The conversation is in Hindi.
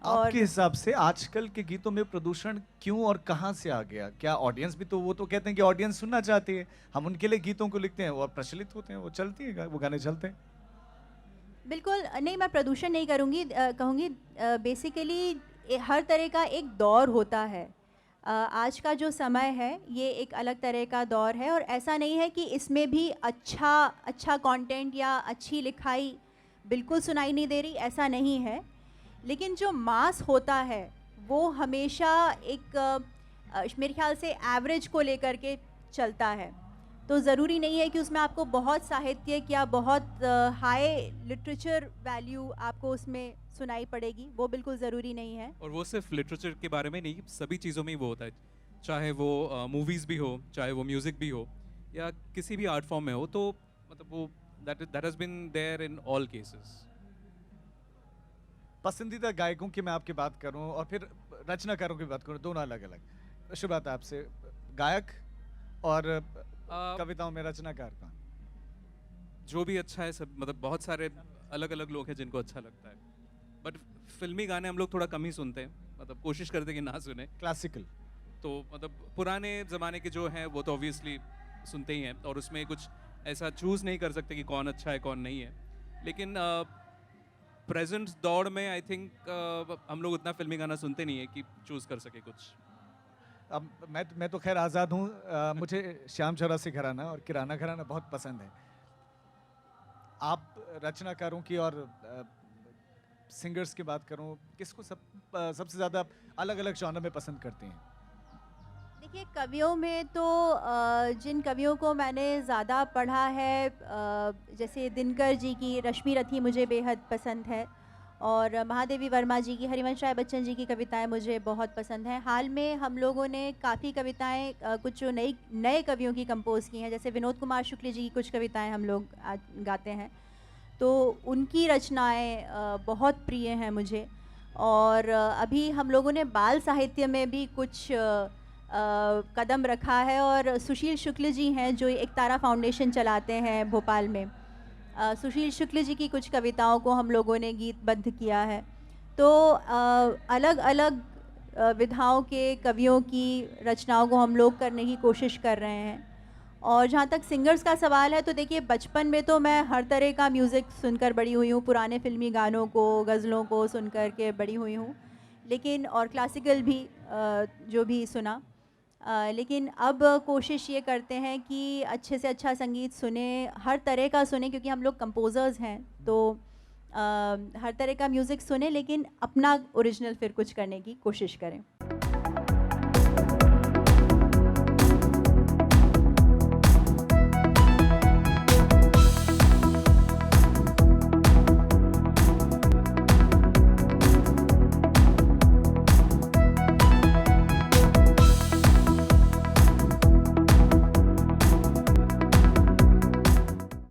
आपके हिसाब से आजकल के गीतों में प्रदूषण क्यों और कहाँ से आ गया? क्या ऑडियंस भी, तो वो तो कहते हैं कि ऑडियंस सुनना चाहती है, हम उनके लिए गीतों को लिखते हैं, वो प्रचलित होते हैं, वो चलती है, वो गाने चलते हैं। बिल्कुल नहीं, मैं प्रदूषण नहीं करूँगी, कहूँगी बेसिकली हर तरह का एक दौर होता है। आज का जो समय है ये एक अलग तरह का दौर है, और ऐसा नहीं है कि इसमें भी अच्छा कंटेंट या अच्छी लिखाई बिल्कुल सुनाई नहीं दे रही, ऐसा नहीं है। लेकिन जो मास होता है वो हमेशा एक मेरे ख्याल से एवरेज को लेकर के चलता है। तो ज़रूरी नहीं है कि उसमें आपको बहुत साहित्यिक या बहुत हाई लिटरेचर वैल्यू आपको उसमें सुनाई पड़ेगी, वो बिल्कुल ज़रूरी नहीं है। और वो सिर्फ लिटरेचर के बारे में नहीं, सभी चीज़ों में ही वो होता है। चाहे वो मूवीज़ भी हो, चाहे वो म्यूज़िक भी हो, या किसी भी आर्ट फॉर्म में हो, तो मतलब वो that has been there in all cases. पसंदीदा गायकों की मैं आपकी बात करूं और फिर रचनाकारों की बात करूं, दोनों अलग अलग। शुरुआत आपसे, गायक और कविताओं में रचनाकार कौन? जो भी अच्छा है, सब मतलब बहुत सारे अलग अलग लोग हैं जिनको अच्छा लगता है, बट फिल्मी गाने हम लोग थोड़ा कम ही सुनते हैं, मतलब कोशिश करते हैं कि ना सुने। क्लासिकल? तो मतलब पुराने ज़माने के जो हैं वो तो ऑब्वियसली सुनते ही हैं, और उसमें कुछ ऐसा चूज़ नहीं कर सकते कि कौन अच्छा है कौन नहीं है। लेकिन प्रेजेंट दौर में आई थिंक हम लोग उतना फिल्मी गाना सुनते नहीं है कि चूज़ कर सके कुछ। अब मैं तो खैर आज़ाद हूँ, मुझे श्याम चौरासी घराना और किराना घराना बहुत पसंद है। आप रचनाकारों की और सिंगर्स की बात करूं, किसको सबसे ज़्यादा अलग अलग जॉनर में पसंद करती हैं? देखिए, कवियों में तो जिन कवियों को मैंने ज़्यादा पढ़ा है, जैसे दिनकर जी की रश्मि रथी मुझे बेहद पसंद है, और महादेवी वर्मा जी की, हरिवंश राय बच्चन जी की कविताएं मुझे बहुत पसंद हैं। हाल में हम लोगों ने काफ़ी कविताएं कुछ जो नए कवियों की कंपोज़ की हैं, जैसे विनोद कुमार शुक्ल जी की कुछ कविताएं हम लोग आज गाते हैं, तो उनकी रचनाएं बहुत प्रिय हैं मुझे। और अभी हम लोगों ने बाल साहित्य में भी कुछ कदम रखा है, और सुशील शुक्ल जी हैं जो एक तारा फाउंडेशन चलाते हैं भोपाल में। सुशील शुक्ल जी की कुछ कविताओं को हम लोगों ने गीतबद्ध किया है। तो अलग अलग विधाओं के कवियों की रचनाओं को हम लोग करने की कोशिश कर रहे हैं। और जहाँ तक सिंगर्स का सवाल है, तो देखिए, बचपन में तो मैं हर तरह का म्यूज़िक सुनकर बड़ी हुई हूँ, पुराने फिल्मी गानों को, गज़लों को सुन कर के बड़ी हुई हूँ, लेकिन और क्लासिकल भी जो भी सुना। लेकिन अब कोशिश ये करते हैं कि अच्छे से अच्छा संगीत सुने, हर तरह का सुने, क्योंकि हम लोग कंपोज़र्स हैं, तो हर तरह का म्यूज़िक सुने, लेकिन अपना ओरिजिनल फिर कुछ करने की कोशिश करें।